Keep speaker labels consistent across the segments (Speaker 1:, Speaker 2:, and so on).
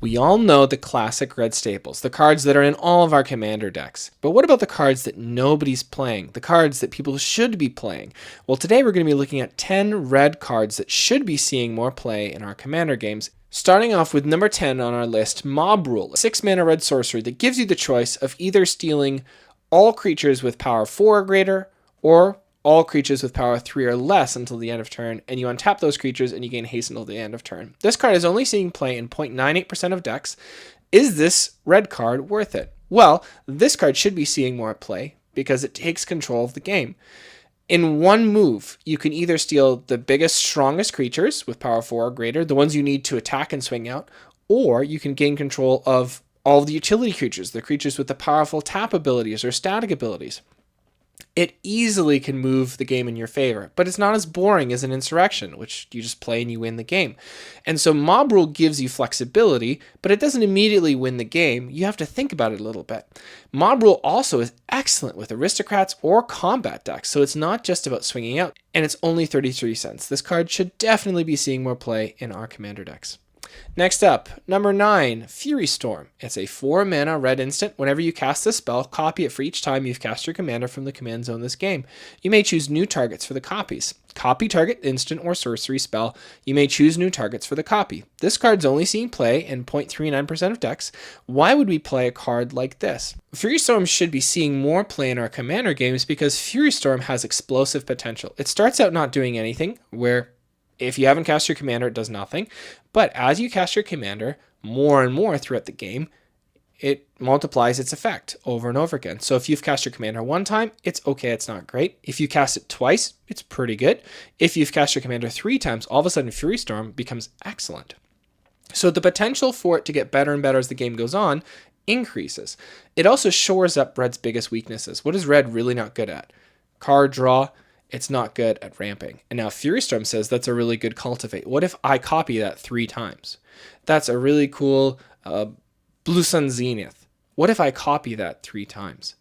Speaker 1: We all know the classic red staples, the cards that are in all of our commander decks. But what about the cards that nobody's playing, the cards that people should be playing? Well, today we're going to be looking at 10 red cards that should be seeing more play in our commander games. Starting off with number 10 on our list, Mob Rule, a 6-mana red sorcery that gives you the choice of either stealing all creatures with power 4 or greater, or all creatures with power 3 or less until the end of turn, and you untap those creatures and you gain haste until the end of turn. This card is only seeing play in 0.98% of decks. Is this red card worth it? Well, this card should be seeing more play because it takes control of the game. In one move, you can either steal the biggest, strongest creatures with power 4 or greater, the ones you need to attack and swing out, or you can gain control of all the utility creatures, the creatures with the powerful tap abilities or static abilities. It easily can move the game in your favor, but it's not as boring as an insurrection, which you just play and you win the game. And so Mob Rule gives you flexibility, but it doesn't immediately win the game. You have to think about it a little bit. Mob Rule also is excellent with aristocrats or combat decks, so it's not just about swinging out, and it's only 33 cents. This card should definitely be seeing more play in our commander decks. Next up, number 9, Fury Storm. It's a 4-mana red instant. Whenever you cast this spell, copy it for each time you've cast your commander from the command zone this game. You may choose new targets for the copies. Copy target instant or sorcery spell. You may choose new targets for the copy. This card's only seeing play in 0.39% of decks. Why would we play a card like this? Fury Storm should be seeing more play in our commander games because Fury Storm has explosive potential. It starts out not doing anything, where if you haven't cast your commander, it does nothing. But as you cast your commander more and more throughout the game, it multiplies its effect over and over again. So if you've cast your commander one time, it's okay, it's not great. If you cast it twice, it's pretty good. If you've cast your commander 3 times, all of a sudden Fury Storm becomes excellent. So the potential for it to get better and better as the game goes on increases. It also shores up Red's biggest weaknesses. What is Red really not good at? Card draw. It's not good at ramping. And now Fury Storm says that's a really good cultivate. What if I copy that 3 times? That's a really cool Blue Sun Zenith. What if I copy that 3 times?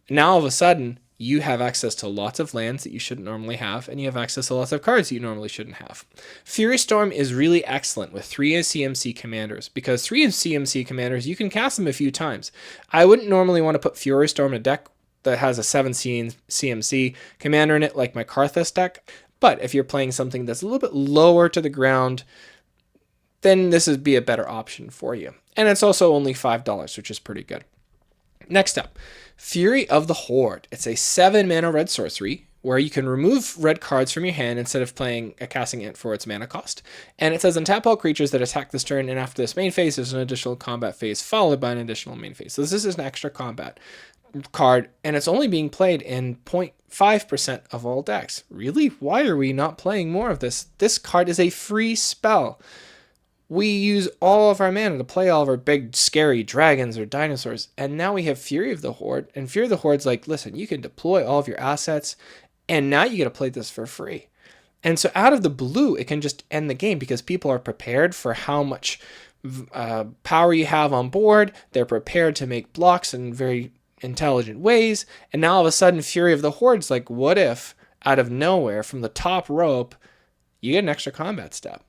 Speaker 1: Now all of a sudden, you have access to lots of lands that you shouldn't normally have, and you have access to lots of cards that you normally shouldn't have. Fury Storm is really excellent with 3 CMC commanders, because 3 CMC commanders, you can cast them a few times. I wouldn't normally want to put Fury Storm in a deck that has a 7 CMC commander in it, like my Karthus deck. But if you're playing something that's a little bit lower to the ground, then this would be a better option for you. And it's also only $5, which is pretty good. Next up, Fury of the Horde. It's a 7-mana red sorcery where you can remove red cards from your hand instead of casting it for its mana cost. And it says untap all creatures that attack this turn, and after this main phase, there's an additional combat phase followed by an additional main phase. So this is an extra combat card, and it's only being played in 0.5% of all decks. Really? Why are we not playing more of this? This card is a free spell. We use all of our mana to play all of our big scary dragons or dinosaurs, and now we have Fury of the Horde, and Fury of the Horde's like, listen, you can deploy all of your assets, and now you get to play this for free. And so out of the blue, it can just end the game because people are prepared for how much power you have on board. They're prepared to make blocks in very intelligent ways, and now all of a sudden Fury of the Horde's like, what if out of nowhere from the top rope you get an extra combat step,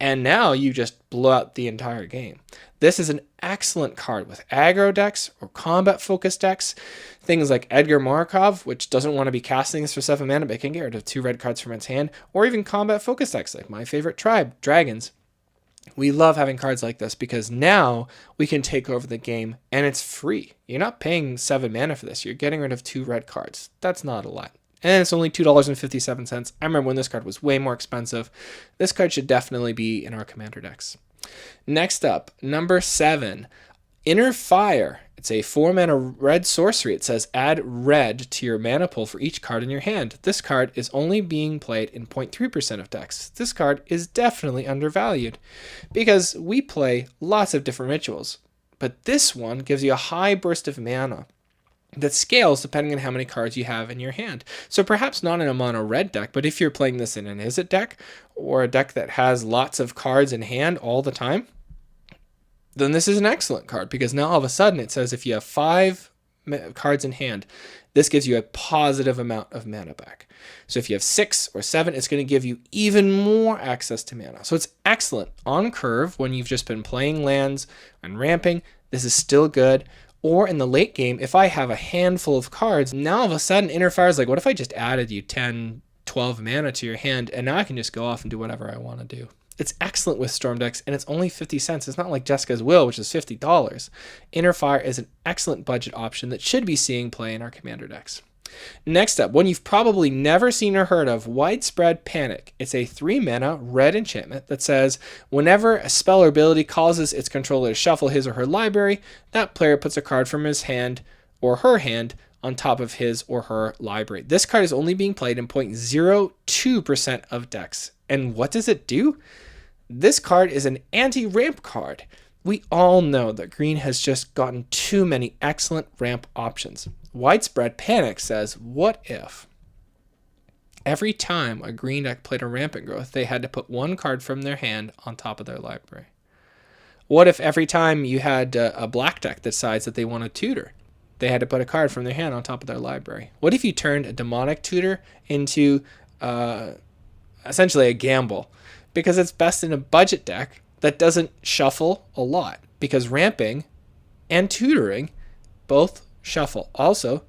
Speaker 1: and now you just blow out the entire game? This is an excellent card with aggro decks or combat focused decks, things like Edgar Markov, which doesn't want to be casting this for 7 mana but can get rid of 2 red cards from its hand, or even combat focused decks like my favorite tribe, Dragons. We love having cards like this because now we can take over the game, and it's free. You're not paying 7 mana for this. You're getting rid of 2 red cards. That's not a lot. And it's only $2.57. I remember when this card was way more expensive. This card should definitely be in our commander decks. Next up, number 7, Inner Fire. It's a 4-mana red sorcery. It says add red to your mana pool for each card in your hand. This card is only being played in 0.3% of decks. This card is definitely undervalued because we play lots of different rituals, but this one gives you a high burst of mana that scales depending on how many cards you have in your hand. So perhaps not in a mono red deck, but if you're playing this in an Izzet deck or a deck that has lots of cards in hand all the time, then this is an excellent card because now all of a sudden it says if you have 5 cards in hand, this gives you a positive amount of mana back. So if you have 6 or 7, it's going to give you even more access to mana. So it's excellent on curve when you've just been playing lands and ramping. This is still good. Or in the late game, if I have a handful of cards, now all of a sudden Interfire is like, what if I just added you 10, 12 mana to your hand, and now I can just go off and do whatever I want to do. It's excellent with Storm decks, and it's only 50 cents. It's not like Jessica's Will, which is $50. Interfire is an excellent budget option that should be seeing play in our commander decks. Next up, one you've probably never seen or heard of, Widespread Panic. It's a 3-mana red enchantment that says whenever a spell or ability causes its controller to shuffle his or her library, that player puts a card from his hand or her hand on top of his or her library. This card is only being played in 0.02% of decks. And what does it do? This card is an anti-ramp card. We all know that green has just gotten too many excellent ramp options. Widespread Panic says, what if every time a green deck played a rampant growth, they had to put one card from their hand on top of their library? What if every time you had a black deck that decides that they want to tutor, they had to put a card from their hand on top of their library? What if you turned a demonic tutor into essentially a gamble? Because it's best in a budget deck that doesn't shuffle a lot. Because ramping and tutoring both shuffle. Also,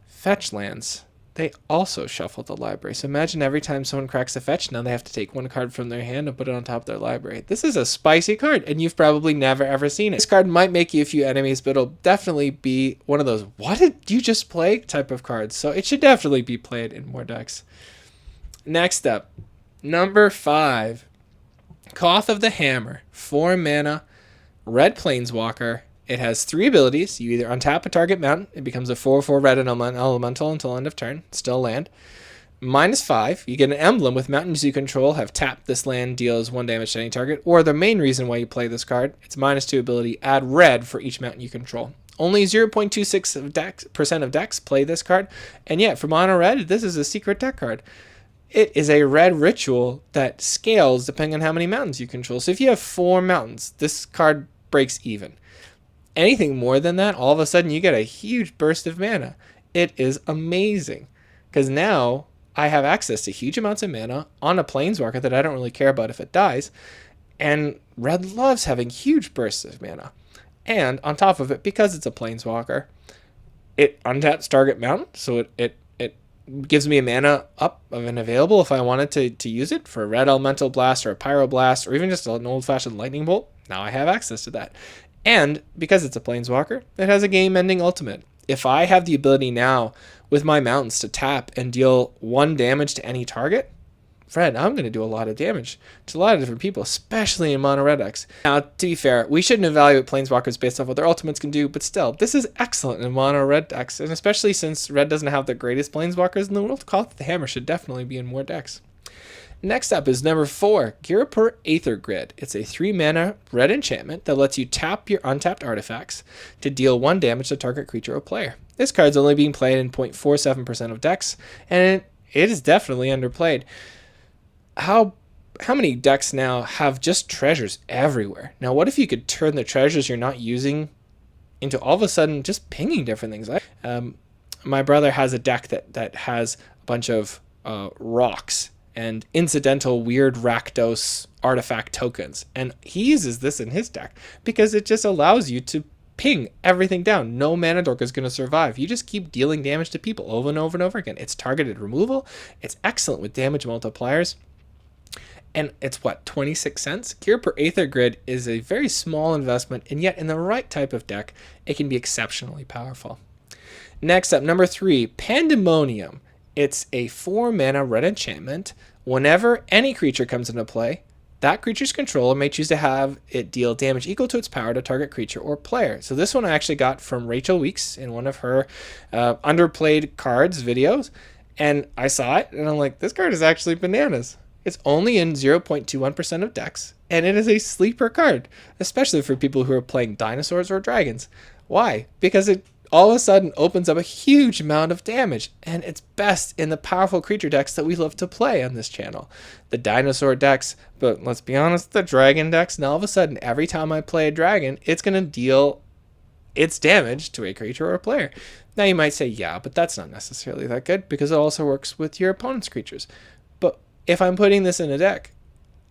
Speaker 1: fetch lands, they also shuffle the library. So imagine every time someone cracks a fetch, now they have to take one card from their hand and put it on top of their library. This is a spicy card, and you've probably never ever seen it. This card might make you a few enemies, but it'll definitely be one of those, what did you just play type of cards. So it should definitely be played in more decks. Next up, number 5, Koth of the Hammer, 4 mana, red planeswalker. It has 3 abilities. You either untap a target mountain, it becomes a 4/4 red and elemental until end of turn, still land. -5, you get an emblem with mountains you control, have tapped this land, deals 1 damage to any target, or the main reason why you play this card, it's -2 ability, add red for each mountain you control. Only 0.26% of decks play this card, and yet for mono red, this is a secret deck card. It is a red ritual that scales depending on how many mountains you control. So if you have 4 mountains, this card breaks even. Anything more than that, all of a sudden you get a huge burst of mana. It is amazing, because now I have access to huge amounts of mana on a planeswalker that I don't really care about if it dies, and red loves having huge bursts of mana. And on top of it, because it's a planeswalker, it untaps target mountain, so it gives me a mana up of an available if I wanted to use it for a red elemental blast or a pyroblast or even just an old-fashioned lightning bolt. Now I have access to that. And because it's a planeswalker, it has a game-ending ultimate. If I have the ability now with my mountains to tap and deal 1 damage to any target, Fred, I'm going to do a lot of damage to a lot of different people, especially in mono red decks. Now, to be fair, we shouldn't evaluate planeswalkers based off what their ultimates can do, but still, this is excellent in mono red decks, and especially since red doesn't have the greatest planeswalkers in the world, Koth of the Hammer should definitely be in more decks. Next up is number 4, Ghirapur Aether Grid. It's a 3-mana red enchantment that lets you tap your untapped artifacts to deal 1 damage to target creature or player. This card's only being played in 0.47% of decks, and it is definitely underplayed. How many decks now have just treasures everywhere? Now, what if you could turn the treasures you're not using into all of a sudden just pinging different things? My brother has a deck that has a bunch of rocks and incidental weird Rakdos artifact tokens. And he uses this in his deck because it just allows you to ping everything down. No mana dork is going to survive. You just keep dealing damage to people over and over and over again. It's targeted removal. It's excellent with damage multipliers. And it's what, 26 cents? Ghirapur Aether Grid is a very small investment, and yet in the right type of deck, it can be exceptionally powerful. Next up, number 3, Pandemonium. It's a 4-mana red enchantment. Whenever any creature comes into play, that creature's controller may choose to have it deal damage equal to its power to target creature or player. So this one I actually got from Rachel Weeks in one of her underplayed cards videos, and I saw it, and I'm like, this card is actually bananas. It's only in 0.21% of decks, and it is a sleeper card, especially for people who are playing dinosaurs or dragons. Why? Because it all of a sudden opens up a huge amount of damage, and it's best in the powerful creature decks that we love to play on this channel. The dinosaur decks, but let's be honest, the dragon decks, and all of a sudden, every time I play a dragon, it's going to deal its damage to a creature or a player. Now you might say, yeah, but that's not necessarily that good because it also works with your opponent's creatures. But if I'm putting this in a deck,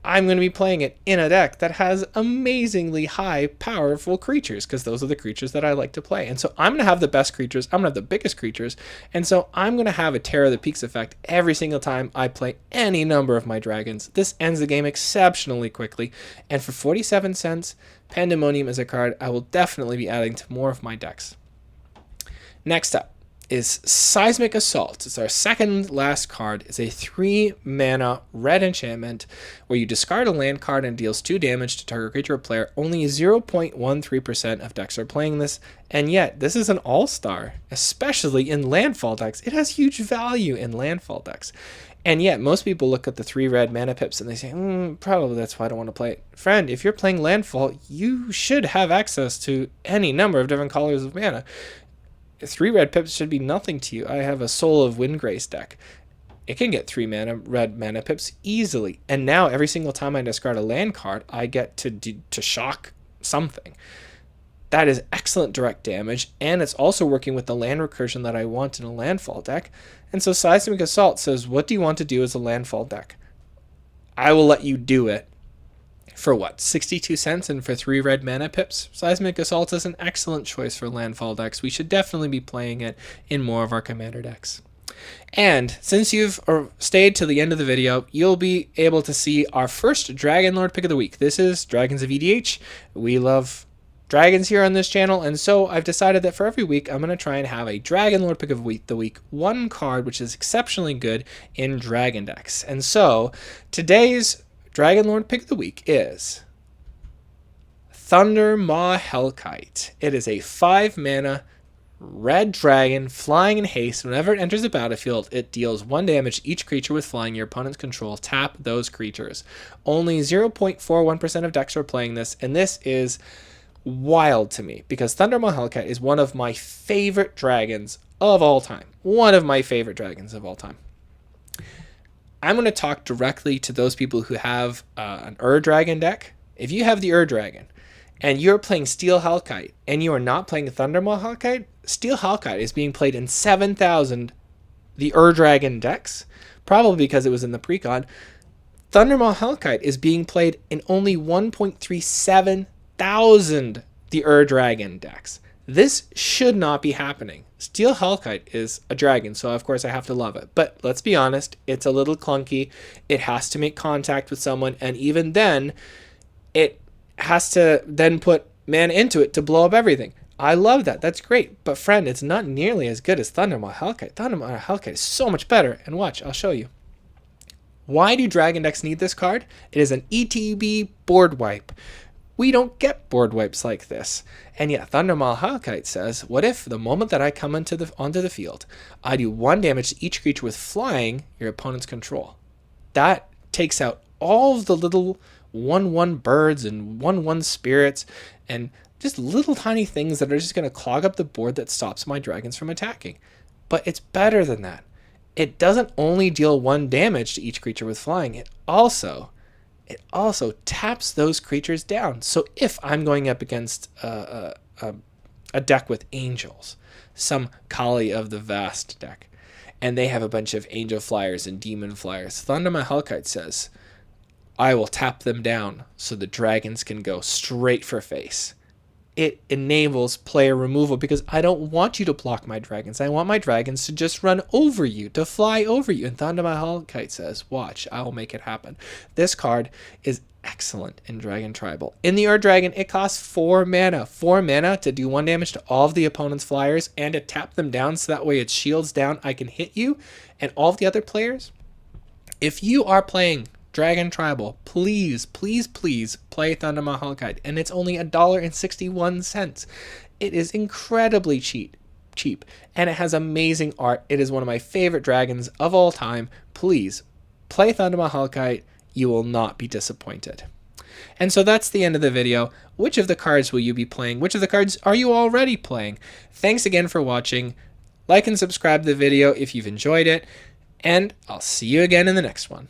Speaker 1: I'm going to be playing it in a deck that has amazingly high, powerful creatures because those are the creatures that I like to play. And so I'm going to have the best creatures. I'm going to have the biggest creatures. And so I'm going to have a Terror of the Peaks effect every single time I play any number of my dragons. This ends the game exceptionally quickly. And for 47 cents, Pandemonium is a card I will definitely be adding to more of my decks. Next up is Seismic Assault. It's our second last card. It's a 3-mana red enchantment where you discard a land card and deals 2 damage to target creature or player. Only 0.13% of decks are playing this, and yet this is an all-star, especially in landfall decks. It has huge value in landfall decks. And yet, most people look at the 3 red mana pips and they say, probably that's why I don't want to play it. Friend, if you're playing landfall, you should have access to any number of different colors of mana. 3 red pips should be nothing to you. I have a Soul of Windgrace deck. It can get 3 red mana pips easily. And now every single time I discard a land card, I get to shock something. That is excellent direct damage, and it's also working with the land recursion that I want in a landfall deck. And so Seismic Assault says, what do you want to do as a landfall deck? I will let you do it. For what, 62 cents and for 3 red mana pips? Seismic Assault is an excellent choice for landfall decks. We should definitely be playing it in more of our commander decks. And since you've stayed to the end of the video, you'll be able to see our first Dragon Lord pick of the week. This is Dragons of EDH. We love dragons here on this channel, and so I've decided that for every week I'm going to try and have a Dragon Lord pick of the week, one card which is exceptionally good in dragon decks. And so today's Dragon Lord pick of the week is Thundermaw Hellkite. It is a 5-mana red dragon flying in haste. Whenever it enters the battlefield, it deals 1 damage to each creature with flying your opponent's control. Tap those creatures. Only 0.41% of decks are playing this, and this is wild to me because Thundermaw Hellkite is one of my favorite dragons of all time. One of my favorite dragons of all time. I'm going to talk directly to those people who have an Dragon deck. If you have the Dragon and you're playing Steel Hellkite and you are not playing Thundermaw Hellkite, Steel Hellkite is being played in 7,000 the Dragon decks, probably because it was in the precon. Thundermaw Hellkite is being played in only 1.37 thousand the Dragon decks. This should not be happening. Steel Hellkite is a dragon, so of course I have to love it. But let's be honest, it's a little clunky. It has to make contact with someone, and even then, it has to then put mana into it to blow up everything. I love that. That's great. But friend, it's not nearly as good as Thundermaw Hellkite. Thundermaw Hellkite is so much better. And watch, I'll show you. Why do dragon decks need this card? It is an ETB board wipe. We don't get board wipes like this. And yet Thundermaw Hellkite says, what if the moment that I come onto the field, I do 1 damage to each creature with flying your opponent's control? That takes out all of the little 1/1 birds and 1/1 spirits and just little tiny things that are just going to clog up the board that stops my dragons from attacking. But it's better than that. It doesn't only deal 1 damage to each creature with flying, it also taps those creatures down. So if I'm going up against a deck with angels, some Kali of the Vast deck, and they have a bunch of angel flyers and demon flyers, Thundermaw Hellkite says, I will tap them down so the dragons can go straight for face. It enables player removal because I don't want you to block my dragons. I want my dragons to just run over you, to fly over you. And Thundermaw Hellkite says, watch, I will make it happen. This card is excellent in Dragon Tribal. In the Dragon, it costs 4 mana. 4 mana to do 1 damage to all of the opponent's flyers and to tap them down so that way it shields down. I can hit you and all of the other players. If you are playing Dragon Tribal, please, please, please play Thundermaw Hellkite, and it's only $1.61. It is incredibly cheap, and it has amazing art. It is one of my favorite dragons of all time. Please play Thundermaw Hellkite. You will not be disappointed. And so that's the end of the video. Which of the cards will you be playing? Which of the cards are you already playing? Thanks again for watching. Like and subscribe to the video if you've enjoyed it, and I'll see you again in the next one.